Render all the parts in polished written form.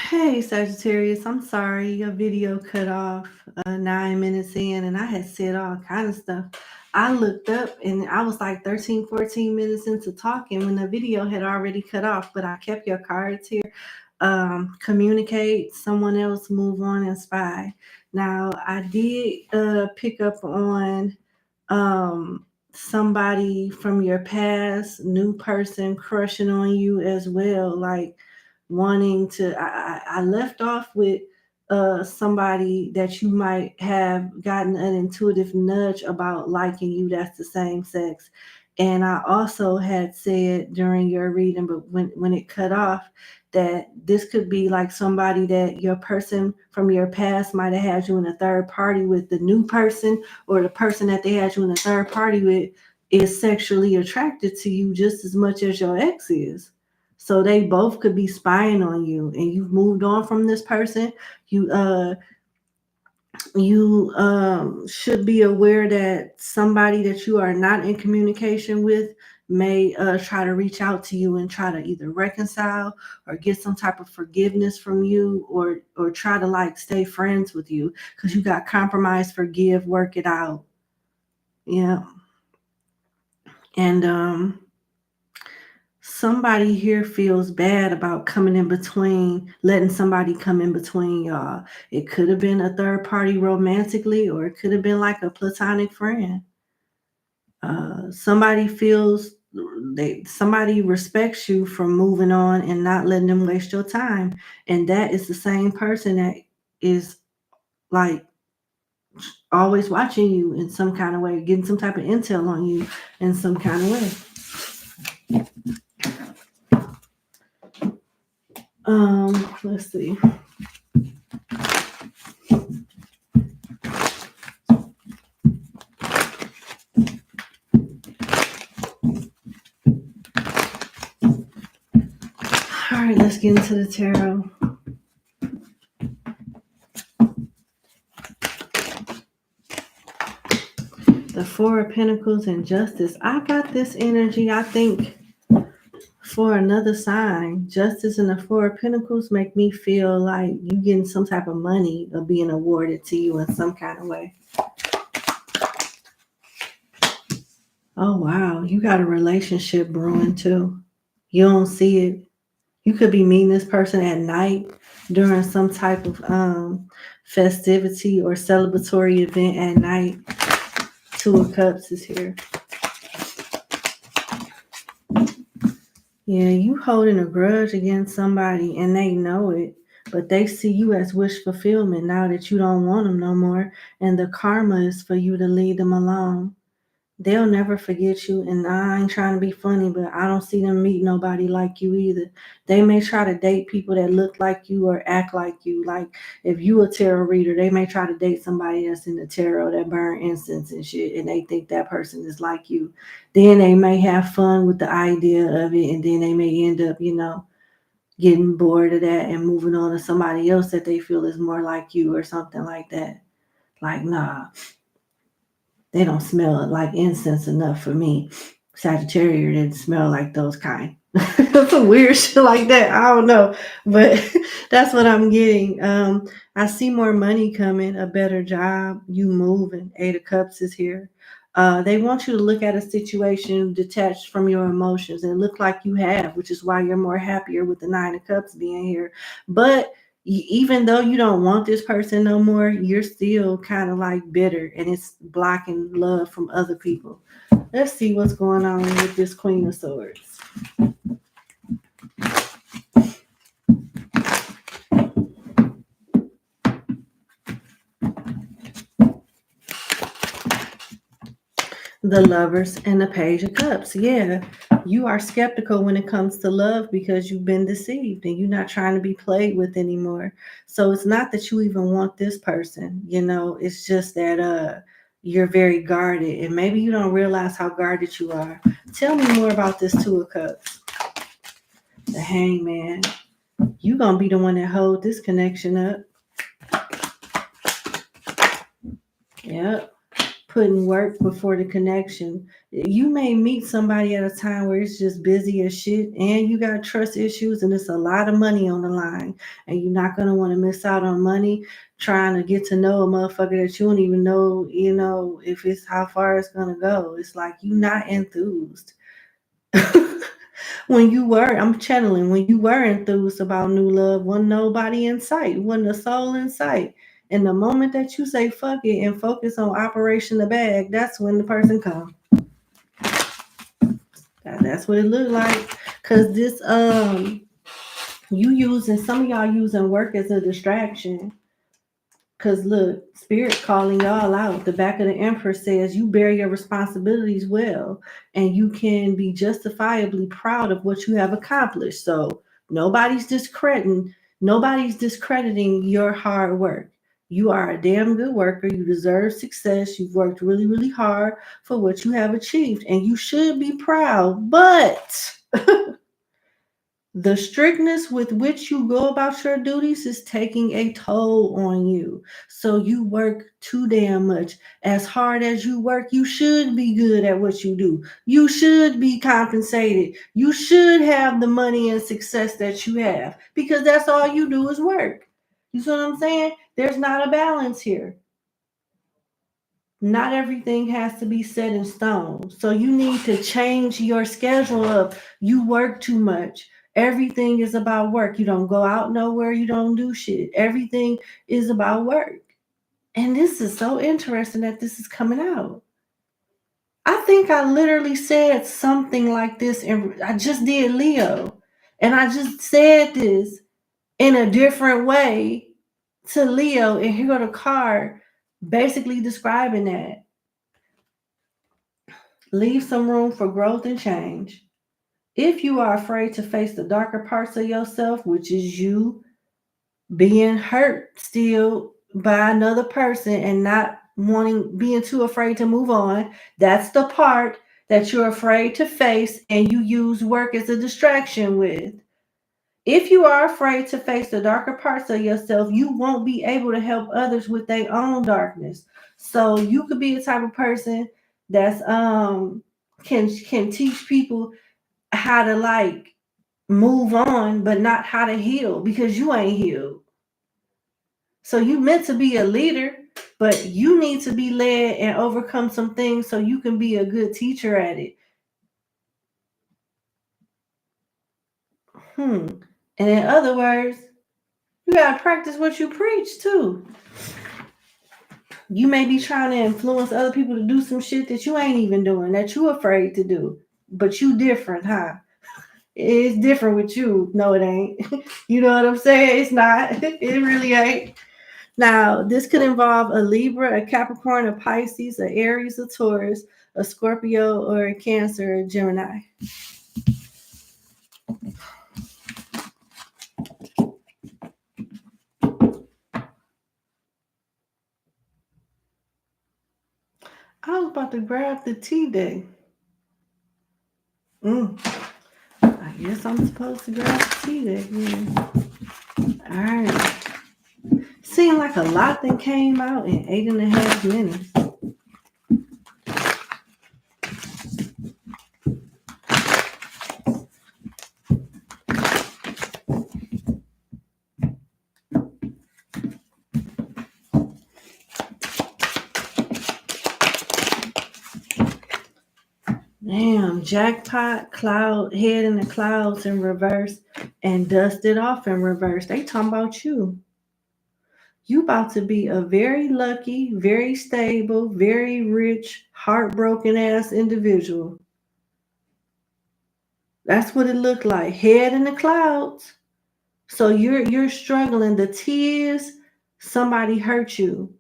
Hey Sagittarius, I'm sorry your video cut off 9 minutes in and I had said all kind of stuff. I looked up and I was like 13, 14 minutes into talking when the video had already cut off, but I kept your cards here. Communicate, someone else, move on, inspire. Now, I did pick up on somebody from your past, new person crushing on you as well, like wanting to. I left off with somebody that you might have gotten an intuitive nudge about liking you that's the same sex. And I also had said during your reading, but when it cut off, that this could be like somebody that your person from your past might have had you in a third party with. The new person or the person that they had you in a third party with is sexually attracted to you just as much as your ex is. So they both could be spying on you and you've moved on from this person. You should be aware that somebody that you are not in communication with may try to reach out to you and try to either reconcile or get some type of forgiveness from you, or try to like stay friends with you because you got compromise, forgive, work it out. Yeah. And somebody here feels bad about coming in between, letting somebody come in between y'all. It could have been a third party romantically, or it could have been like a platonic friend. Somebody feels somebody respects you for moving on and not letting them waste your time, and that is the same person that is like always watching you in some kind of way, getting some type of intel on you in some kind of way. Let's see. All right, let's get into the tarot. The Four of Pentacles and Justice. I got this energy, I think, for another sign. Justice and the Four of Pentacles make me feel like you getting some type of money or being awarded to you in some kind of way. Oh, wow. You got a relationship brewing too. You don't see it. You could be meeting this person at night during some type of festivity or celebratory event at night. Two of Cups is here. Yeah, you holding a grudge against somebody and they know it, but they see you as wish fulfillment now that you don't want them no more, and the karma is for you to leave them alone. They'll never forget you, and I ain't trying to be funny, but I don't see them meet nobody like you either. They may try to date people that look like you or act like you. Like if you a tarot reader, they may try to date somebody that's in the tarot that burn incense and shit, and they think that person is like you. Then they may have fun with the idea of it, and then they may end up, getting bored of that and moving on to somebody else that they feel is more like you or something like that. Like, nah, they don't smell like incense enough for me. Sagittarius didn't smell like those kind. Some weird shit like that. I don't know, but that's what I'm getting. I see more money coming, a better job, you moving. Eight of Cups is here. They want you to look at a situation detached from your emotions, and it look like you have, which is why you're more happier with the Nine of Cups being here. But even though you don't want this person no more, you're still kind of like bitter, and it's blocking love from other people. Let's see what's going on with this Queen of Swords. The Lovers and the Page of Cups. Yeah, you are skeptical when it comes to love because you've been deceived and you're not trying to be played with anymore. So it's not that you even want this person, it's just that you're very guarded, and maybe you don't realize how guarded you are. Tell me more about this Two of Cups. The Hangman. You're going to be the one that hold this connection up. Yep. putting work before the connection. You may meet somebody at a time where it's just busy as shit and you got trust issues and it's a lot of money on the line and you're not going to want to miss out on money trying to get to know a motherfucker that you don't even know, if it's how far it's going to go. It's like you not enthused. When you were, I'm channeling, when you were enthused about new love, wasn't nobody in sight, wasn't a soul in sight. And the moment that you say fuck it and focus on Operation the Bag, that's when the person comes. That's what it looked like. Cause this some of y'all using work as a distraction. Cause look, spirit calling y'all out. The back of the Empress says you bear your responsibilities well, and you can be justifiably proud of what you have accomplished. So nobody's discrediting your hard work. You are a damn good worker. You deserve success. You've worked really, really hard for what you have achieved, and you should be proud. But the strictness with which you go about your duties is taking a toll on you. So you work too damn much. As hard as you work, you should be good at what you do. You should be compensated. You should have the money and success that you have because that's all you do is work. You see what I'm saying? There's not a balance here. Not everything has to be set in stone. So you need to change your schedule up. You work too much. Everything is about work. You don't go out nowhere. You don't do shit. Everything is about work. And this is so interesting that this is coming out. I think I literally said something like this, and I just did Leo. And I just said this in a different way to Leo. And here go the card basically describing that. Leave some room for growth and change. If you are afraid to face the darker parts of yourself, which is you being hurt still by another person and not being too afraid to move on, that's the part that you're afraid to face and you use work as a distraction with. If you are afraid to face the darker parts of yourself, you won't be able to help others with their own darkness. So you could be a type of person that's can teach people how to like move on, but not how to heal because you ain't healed. So you meant to be a leader, but you need to be led and overcome some things so you can be a good teacher at it. And in other words, you gotta practice what you preach too. You may be trying to influence other people to do some shit that you ain't even doing, that you afraid to do. But you different, huh? It's different with you. No, it ain't. You know what I'm saying? It's not. It really ain't. Now, this could involve a Libra, a Capricorn, a Pisces, a Aries, a Taurus, a Scorpio, or a Cancer, or a Gemini. I was about to grab the tea deck. I guess I'm supposed to grab the tea deck. Yeah. All right. Seemed like a lot that came out in 8.5 minutes. Damn, jackpot, cloud, head in the clouds in reverse, and dusted off in reverse. They talking about you. You about to be a very lucky, very stable, very rich, heartbroken ass individual. That's what it looked like. Head in the clouds. So you're struggling. The tears, somebody hurt you.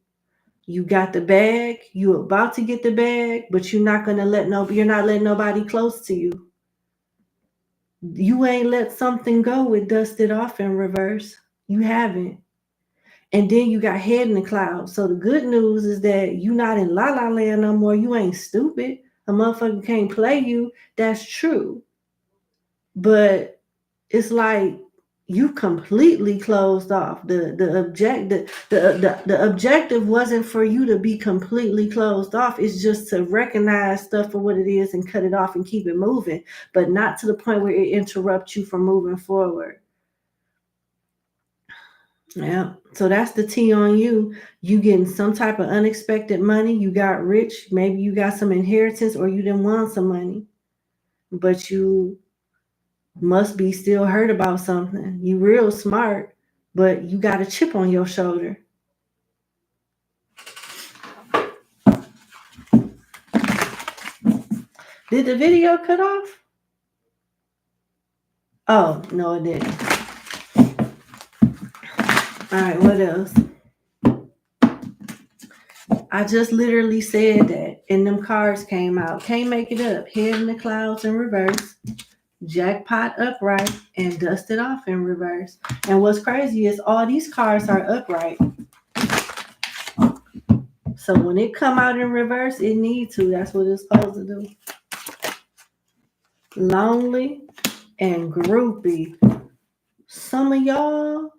You got the bag, you about to get the bag, but you're not letting nobody close to you. You ain't let something go with dusted off in reverse. You haven't. And then you got head in the clouds. So the good news is that you not in la la land no more. You ain't stupid. A motherfucker can't play you. That's true. But it's like You completely closed off. The objective wasn't for you to be completely closed off. It's just to recognize stuff for what it is and cut it off and keep it moving, but not to the point where it interrupts you from moving forward. Yeah. So that's the T on you. You getting some type of unexpected money. You got rich. Maybe you got some inheritance or you didn't want some money, but you must be still hurt about something. You real smart, but you got a chip on your shoulder. Did the video cut off? Oh, no, it didn't. All right, what else? I just literally said that, and them cards came out. Can't make it up. Head in the clouds in reverse. Jackpot upright and dusted off in reverse. And what's crazy is all these cards are upright. So when it come out in reverse, it needs to. That's what it's supposed to do. Lonely and groupie. Some of y'all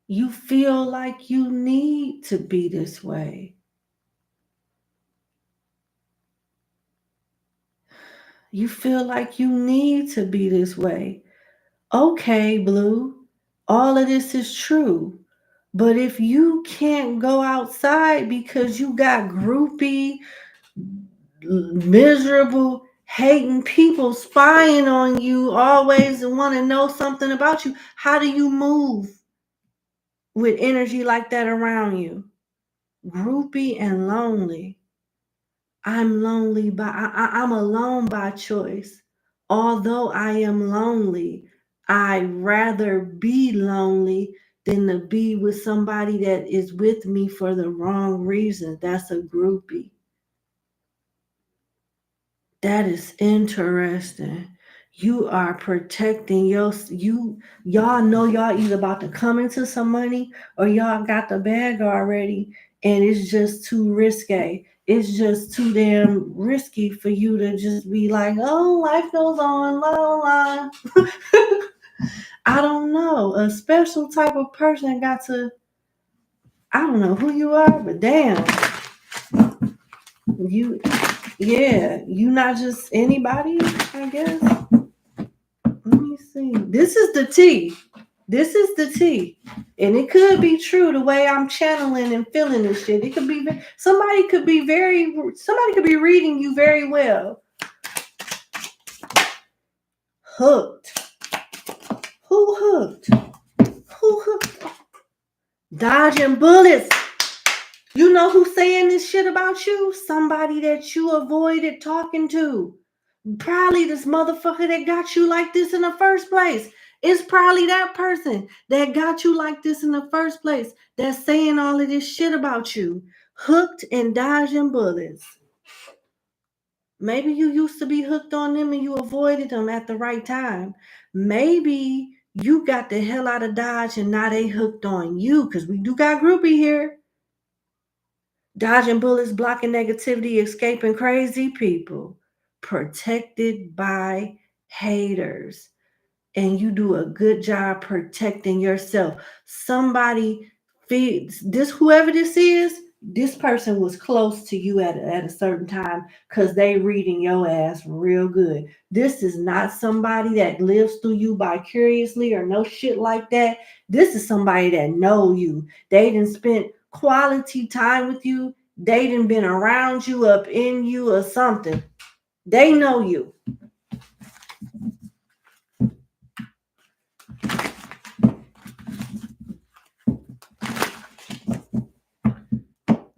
you feel like you need to be this way. You feel like you need to be this way. Okay, Blue, all of this is true. But if you can't go outside because you got groupie, miserable, hating people spying on you always and want to know something about you, how do you move with energy like that around you? Groupie and lonely. I'm lonely I'm alone by choice. Although I am lonely, I'd rather be lonely than to be with somebody that is with me for the wrong reason. That's a groupie. That is interesting. You are protecting y'all know y'all either about to come into some money or y'all got the bag already and it's just too risque. It's just too damn risky for you to just be like, oh, life goes on, la la la. I don't know. A special type of person got to, I don't know who you are, but damn. You not just anybody, I guess. Let me see. This is the T. This is the T. And it could be true the way I'm channeling and feeling this shit. It could be somebody could be reading you very well. Hooked. Who hooked? Who hooked? Dodging bullets. You know who's saying this shit about you? Somebody that you avoided talking to. Probably this motherfucker that got you like this in the first place. It's probably that person that got you like this in the first place that's saying all of this shit about you. Hooked and dodging bullets. Maybe you used to be hooked on them and you avoided them at the right time. Maybe you got the hell out of Dodge and now they hooked on you because we do got groupie here. Dodging bullets, blocking negativity, escaping crazy people. Protected by haters. And you do a good job protecting yourself. Somebody feeds this, whoever this is, this person was close to you at a certain time because they reading your ass real good. This is not somebody that lives through you vicariously or no shit like that. This is somebody that know you. They done spent quality time with you. They done been around you, up in you or something. They know you.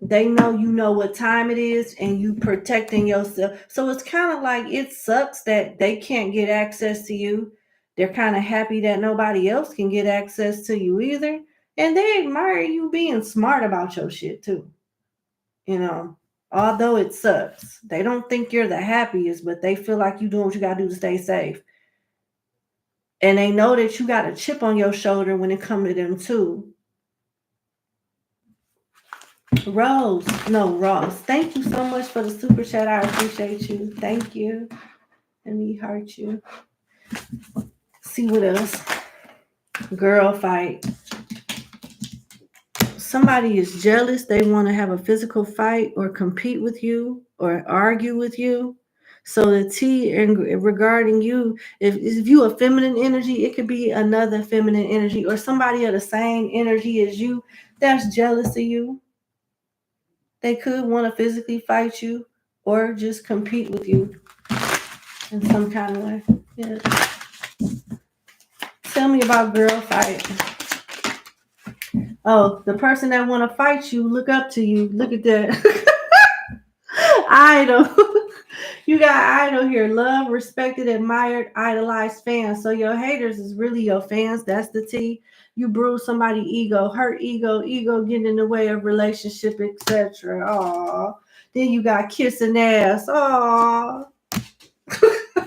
They know you know what time it is and you protecting yourself. So it's kind of like it sucks that they can't get access to you. They're kind of happy that nobody else can get access to you either. And they admire you being smart about your shit too. You know, although it sucks. They don't think you're the happiest, but they feel like you're doing what you got to do to stay safe. And they know that you got a chip on your shoulder when it comes to them too. Ross, thank you so much for the super chat. I appreciate you. Thank you. Let me heart you. See what else. Girl fight. Somebody is jealous. They want to have a physical fight or compete with you or argue with you. So the T regarding you, if you a feminine energy, it could be another feminine energy or somebody of the same energy as you that's jealous of you. They could want to physically fight you or just compete with you in some kind of way. Yeah. Tell me about girl fight. Oh, the person that want to fight you, look up to you. Look at that. Idol. You got idol here. Love, respected, admired, idolized fans. So your haters is really your fans. That's the T. You bruise somebody's ego, hurt ego getting in the way of relationship, etc. Aw. Then you got kissing ass. Aw.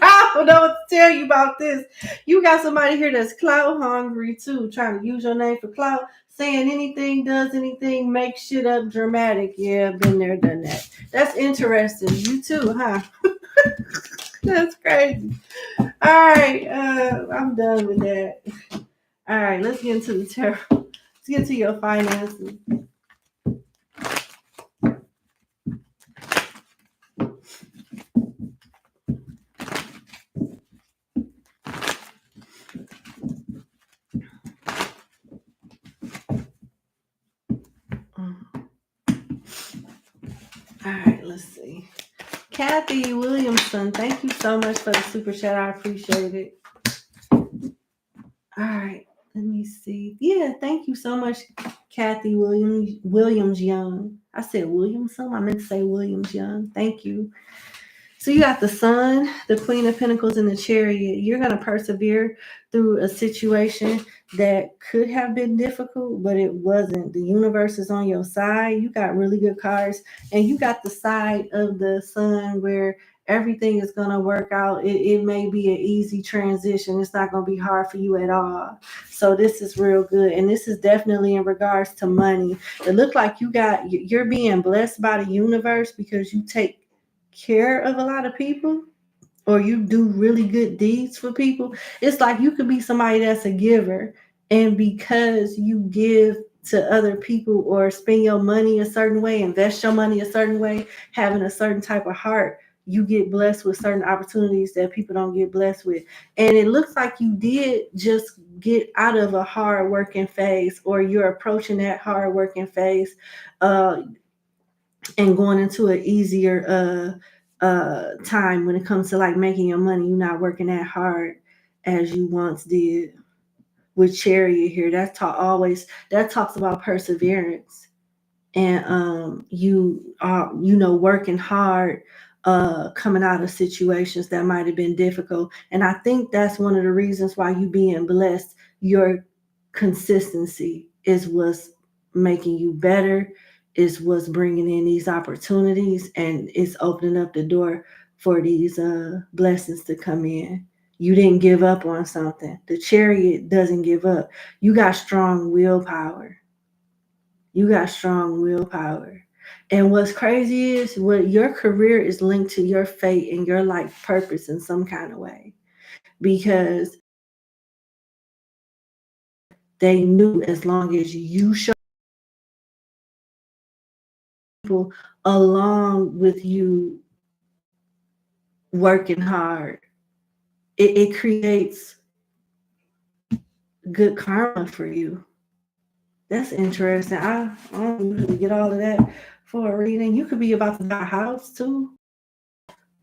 I don't know what to tell you about this. You got somebody here that's clout hungry too, trying to use your name for clout, saying anything, does anything, make shit up dramatic. Yeah, been there, done that. That's interesting. You too, huh? That's crazy. All right, I'm done with that. All right, let's get into the tarot. Let's get to your finances. All right, let's see. Kathy Williamson, thank you so much for the super chat. I appreciate it. All right, let me see. Yeah, thank you so much, Kathy Williams Young. I said Williamson. I meant to say Williams Young. Thank you. So you got the Sun, the Queen of Pentacles, and the Chariot. You're going to persevere through a situation that could have been difficult, but it wasn't. The universe is on your side. You got really good cards. And you got the side of the Sun where everything is going to work out. It may be an easy transition. It's not going to be hard for you at all. So this is real good. And this is definitely in regards to money. It looked like you're being blessed by the universe because you take care of a lot of people or you do really good deeds for people. It's like you could be somebody that's a giver, and because you give to other people or spend your money a certain way, invest your money a certain way, having a certain type of heart, you get blessed with certain opportunities that people don't get blessed with. And it looks like you did just get out of a hard working phase, or you're approaching that hard working phase and going into an easier time when it comes to like making your money. You're not working that hard as you once did. With Chariot here, that talks about perseverance and you are working hard, coming out of situations that might have been difficult. And I think that's one of the reasons why you being blessed. Your consistency is what's making you better, is what's bringing in these opportunities, and it's opening up the door for these blessings to come in. You didn't give up on something. The Chariot doesn't give up. You got strong willpower. And what's crazy is what your career is linked to your fate and your life purpose in some kind of way, because they knew as long as you show people along with you working hard, it creates good karma for you. That's interesting. I don't usually get all of that for a reading. You could be about to buy a house too.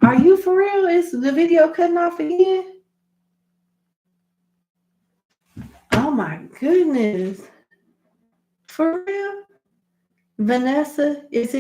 Are you for real? Is the video cutting off again? Oh my goodness. For real? Vanessa, is it